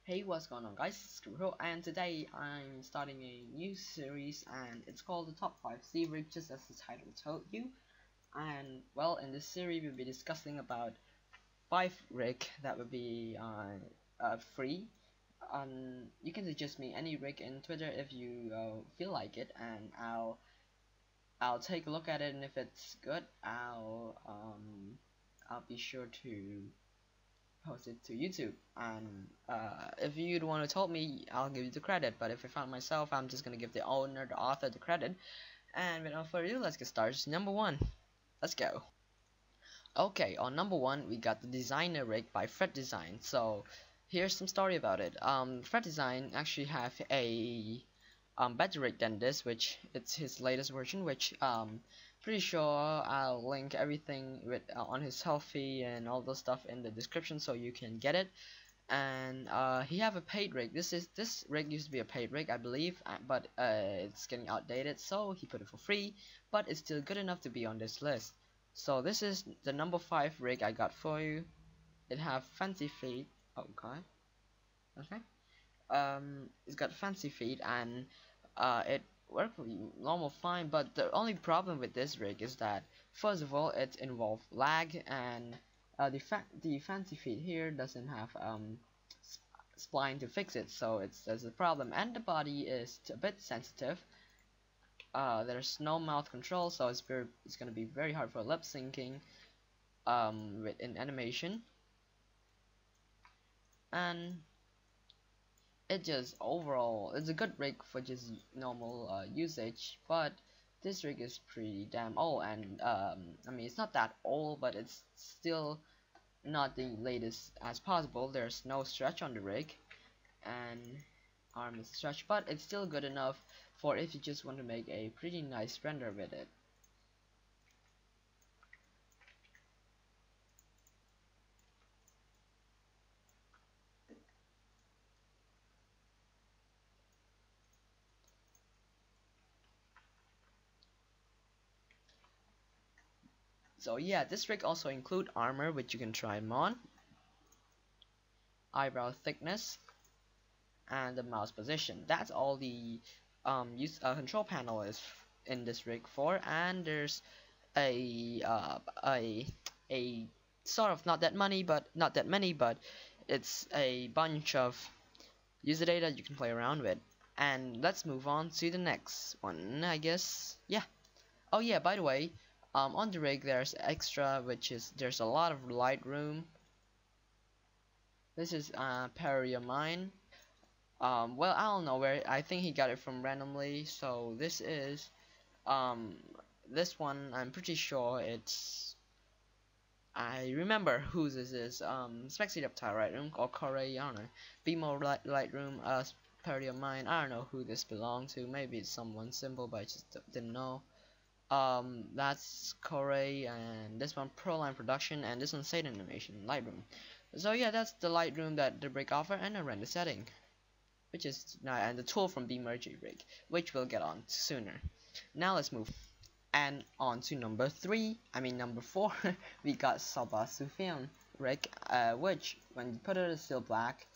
Hey, what's going on, guys? It's Screwhill, and today I'm starting a new series, and it's called the Top 5 Sea Rig, just as the title told you. And well, in this series we'll be discussing about 5 rig that will be free. You can suggest me any rig in Twitter if you feel like it, and I'll take a look at it, and if it's good, I'll be sure to post it to YouTube. And if you'd want to tell me, I'll give you the credit. But if I found myself, I'm just gonna give the owner, the author, the credit. And without further ado, let's get started. Number 1, let's go. Okay, on number 1 we got the Designer Rig by Fred Design. So here's some story about it. Fred Design actually have a better rig than this, which it's his latest version, which pretty sure I'll link everything with on his selfie and all those stuff in the description so you can get it. And he have a paid rig. This rig used to be a paid rig, I believe, but it's getting outdated, so he put it for free, but it's still good enough to be on this list. So this is the number 5 rig I got for you. It have fancy feet. Okay. It's got fancy feet, and it worked normal fine, but the only problem with this rig is that first of all it involves lag, and the fancy feet here doesn't have spline to fix it, so there's a problem. And the body is a bit sensitive. There's no mouth control, so it's gonna be very hard for lip syncing in animation. And it just overall, it's a good rig for just normal usage, but this rig is pretty damn old. And I mean, it's not that old, but it's still not the latest as possible. There's no stretch on the rig, and arm is stretched, but it's still good enough for if you just want to make a pretty nice render with it. So yeah, this rig also include armor, which you can try them on, eyebrow thickness, and the mouse position. That's all the control panel is in this rig for. And there's a sort of not that many, but it's a bunch of user data you can play around with. And let's move on to the next one, I guess. Yeah. Oh yeah, by the way, on the rig there's extra, which is there's a lot of light room. This is Parry mine. Well, I don't know where. I think he got it from randomly. So this is this one. I'm pretty sure it's. I remember who this is. Spexy Reptile Lightroom or Corey. I don't know. B-Margie Lightroom. Parry mine. I don't know who this belonged to. Maybe it's someone simple, but I just didn't know. That's Corey, and this one Proline Production, and this one Satan Animation Lightroom. So yeah, that's the Lightroom that the rig offer, and a render setting, which is now, and the tool from Bemergy rig, which we'll get on sooner. Now let's move and on to number 4. We got SalbasuFilm rig, which when you put it is still black.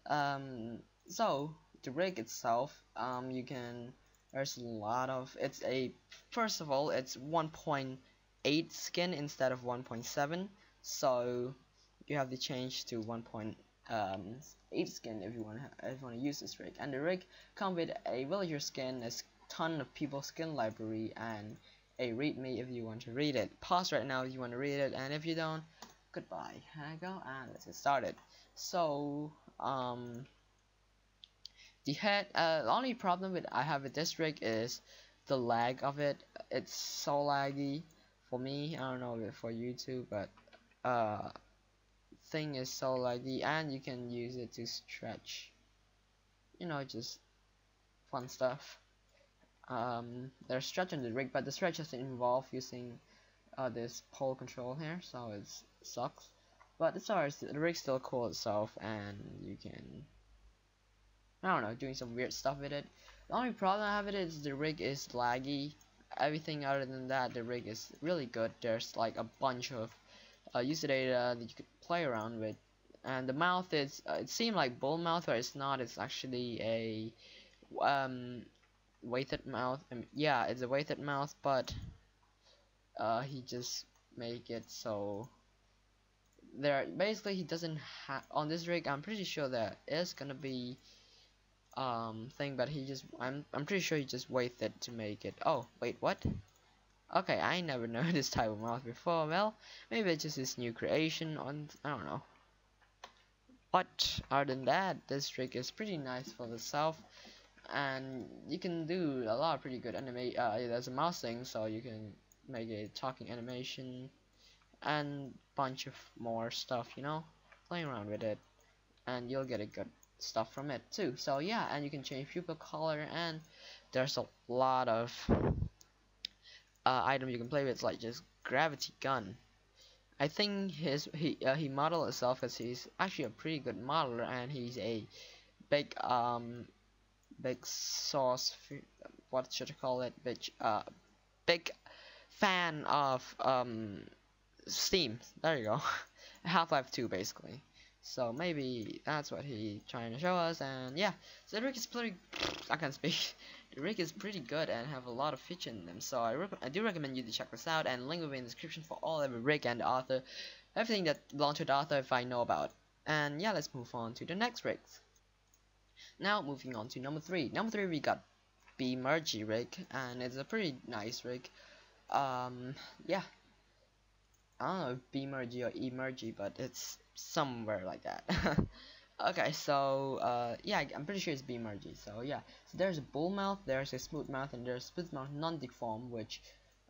So the rig itself, you can. There's a lot of, it's a, first of all, it's 1.8 skin instead of 1.7, so you have to change to 1.8 skin if you want to use this rig. And the rig comes with a villager skin, a ton of people skin library, and a readme if you want to read it. Pause right now if you want to read it, and if you don't, goodbye. Here I go, and let's get started. So the only problem I have with this rig is the lag of it. It's so laggy for me. I don't know if for you too, but thing is so laggy, and you can use it to stretch. You know, just fun stuff. There's stretch on the rig, but the stretch doesn't involve using this pole control here, so it sucks. But it's alright. The rig's still cool itself, and you can. I don't know, doing some weird stuff with it. The only problem I have with it is the rig is laggy. Everything other than that, the rig is really good. There's like a bunch of user data that you could play around with, and the mouth is it seemed like bull mouth, but it's not. It's actually a weighted mouth. Yeah, it's a weighted mouth, but he just make it so there. Basically, he doesn't have on this rig. I'm pretty sure there is gonna be thing, but he just I'm pretty sure he just weighted to make it. Oh wait, what? Okay, I never know this type of mouth before. Well, maybe it's just his new creation on, I don't know. But other than that, this trick is pretty nice for the self, and you can do a lot of pretty good anime. There's a mouse thing, so you can make a talking animation and bunch of more stuff, you know, playing around with it, and you'll get a good stuff from it too. So yeah, and you can change pupil color, and there's a lot of item you can play with. It's like just gravity gun. I think he modeled himself because he's actually a pretty good modeler, and he's a big big sauce, what should I call it, big fan of Steam. There you go. Half-Life 2 basically. So maybe that's what he trying to show us, and yeah, so the rig is pretty. I can't speak. The rig is pretty good and have a lot of feature in them. So I do recommend you to check this out, and link will be in the description for all every rig and the author, everything that belongs to the author if I know about. And yeah, let's move on to the next rigs. Now moving on to number 3. Number 3 we got B-Margie rig, and it's a pretty nice rig. Yeah, I don't know if Bemergy or Emergy, but it's somewhere like that. Okay, so yeah, I'm pretty sure it's Bemergy. So yeah, so there's a bull mouth, there's a smooth mouth, and there's smooth mouth non-deformed, which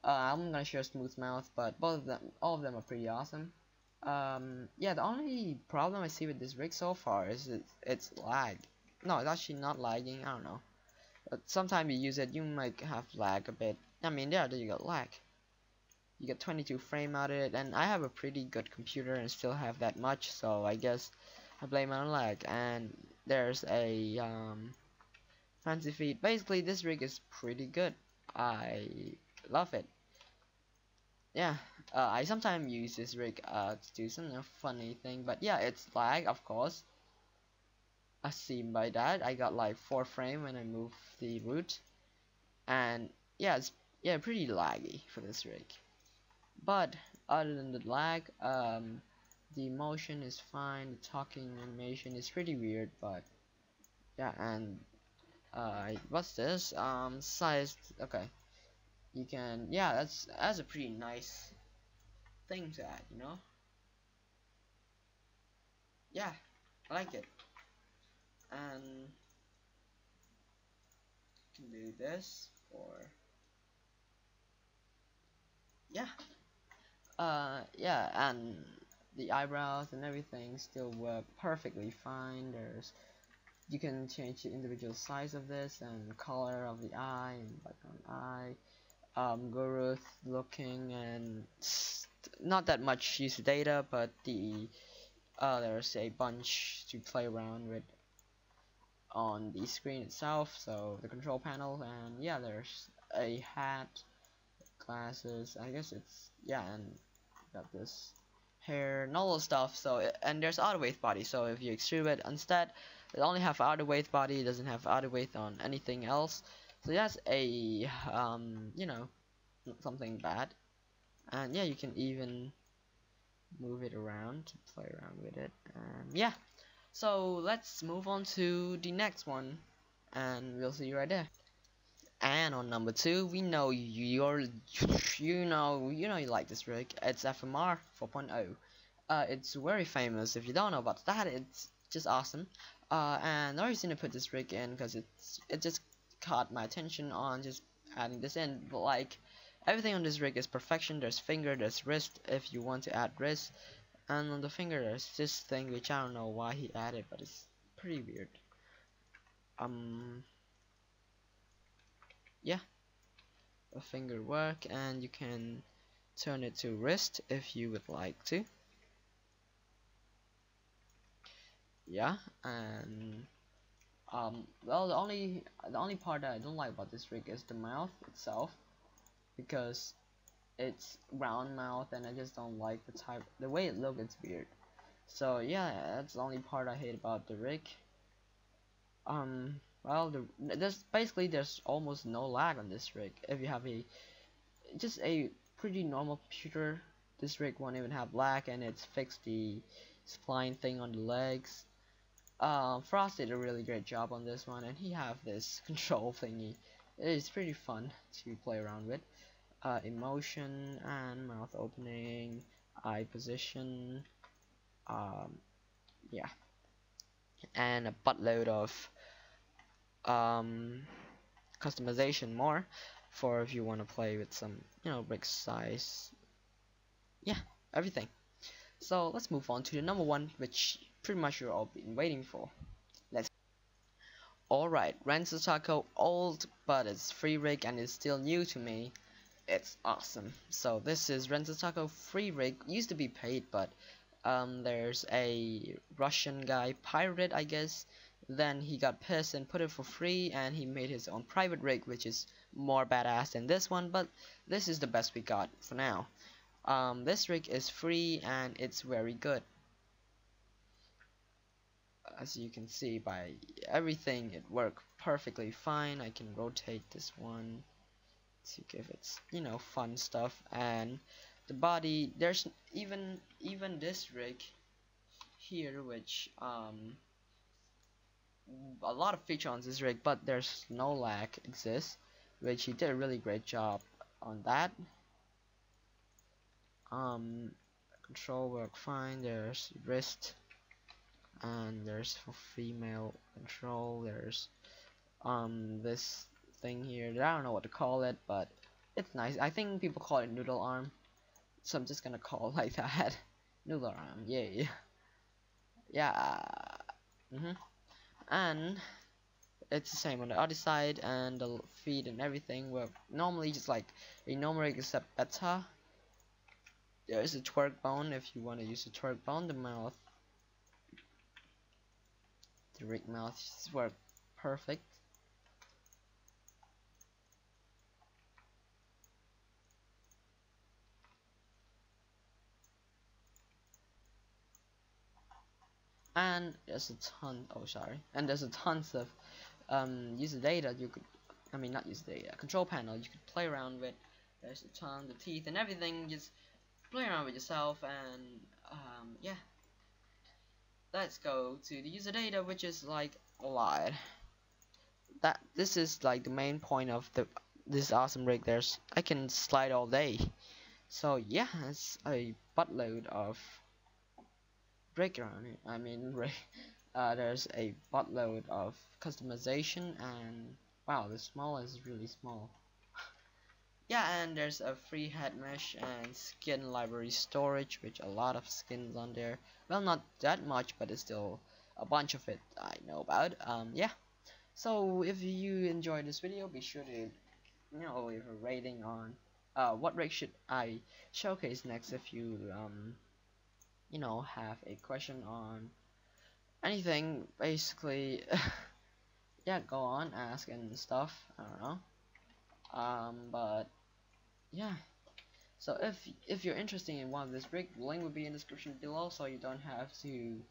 I'm gonna show smooth mouth, but all of them are pretty awesome. Yeah, the only problem I see with this rig so far is it's lag. No, it's actually not lagging. I don't know. But sometimes you use it, you might have lag a bit. I mean, there you got lag. You get 22 frame out of it, and I have a pretty good computer and still have that much, so I guess I blame it on lag. And there's a fancy feed. Basically, this rig is pretty good. I love it. Yeah, I sometimes use this rig to do some funny thing, but yeah, it's lag, of course. As seen by that, I got like 4 frame when I move the root, and yeah, it's pretty laggy for this rig. But other than the lag, the motion is fine. The talking animation is pretty weird, but yeah. And what's this? Size. Okay, you can. Yeah, that's a pretty nice thing to add. You know. Yeah, I like it. And you can do this, or yeah. Yeah, and the eyebrows and everything still work perfectly fine. You can change the individual size of this and color of the eye and background eye, growth looking, and not that much use data, but there's a bunch to play around with on the screen itself. So the control panel, and yeah, there's a hat, glasses. I guess it's and got this hair and all those stuff. So and there's auto weight body, so if you extrude it instead, it only have auto weight body, it doesn't have auto weight on anything else. So that's a you know, something bad. And yeah, you can even move it around to play around with it. And yeah, so let's move on to the next one, and we'll see you right there. And on number 2, we know you know you like this rig. It's FMR 4.0. It's very famous. If you don't know about that, it's just awesome. And the reason to put this rig in because it just caught my attention on just adding this in. But like everything on this rig is perfection. There's finger, there's wrist if you want to add wrist, and on the finger there's this thing which I don't know why he added, but it's pretty weird. Yeah, a finger work, and you can turn it to wrist if you would like to. Yeah, and well, the only part that I don't like about this rig is the mouth itself, because it's round mouth and I just don't like the way it looks. It's weird. So yeah, that's the only part I hate about the rig. Well, there's almost no lag on this rig. If you have just a pretty normal computer, this rig won't even have lag, and it's fixed the spline thing on the legs. Frost did a really great job on this one, and he have this control thingy. It is pretty fun to play around with. Emotion and mouth opening, eye position, um, yeah, and a buttload of um, customization more for if you want to play with some, rig size, yeah, everything. So let's move on to the number one, which pretty much you're all been waiting for. Let's. Alright, Renzthetaco, old but it's free rig and it's still new to me. It's awesome. So this is Renzthetaco free rig. Used to be paid, but there's a Russian guy pirated, I guess. Then he got pissed and put it for free, and he made his own private rig, which is more badass than this one. But this is the best we got for now. This rig is free and it's very good. As you can see by everything, it worked perfectly fine. I can rotate this one to give it, fun stuff. And the body, there's even this rig here, which a lot of feature on this rig, but there's no lag exists, which he did a really great job on that. Control work fine. There's wrist, and there's for female control. There's this thing here that I don't know what to call it, but it's nice. I think people call it noodle arm, so I'm just gonna call it like that. Noodle arm, yay. Yeah. And it's the same on the other side, and the feet and everything were normally just like a normal rig except better. There is a twerk bone if you want to use a twerk bone. The rig mouth work perfect. And there's a ton. Oh, sorry. And there's a tons of user data you could. I mean, not user data. Control panel you could play around with. There's a ton, the teeth and everything. Just play around with yourself, and yeah. Let's go to the user data, which is like a lot. This is like the main point of this awesome rig. I can slide all day. So yeah, it's a buttload of rig around here. I mean, there's a buttload of customization, and wow, the small is really small. Yeah, and there's a free head mesh and skin library storage, which a lot of skins on there. Well, not that much, but it's still a bunch of it I know about. Yeah. So if you enjoyed this video, be sure to leave a rating on what rig should I showcase next. If you have a question on anything, basically. Yeah, go on, ask and stuff. I don't know. But yeah. So if you're interested in one of this rig, the link will be in the description below, so you don't have to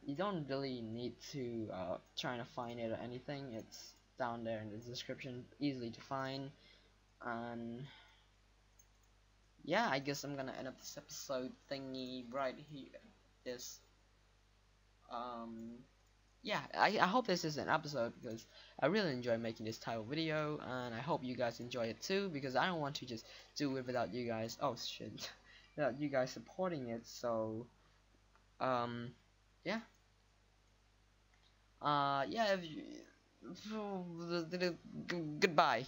you don't really need to try to find it or anything. It's down there in the description, easily to find. And yeah, I guess I'm gonna end up this episode thingy right here. This yeah, I hope this is an episode, because I really enjoy making this type of video, and I hope you guys enjoy it too, because I don't want to just do it without you guys, oh shit, without you guys supporting it. So yeah, yeah, if you, goodbye.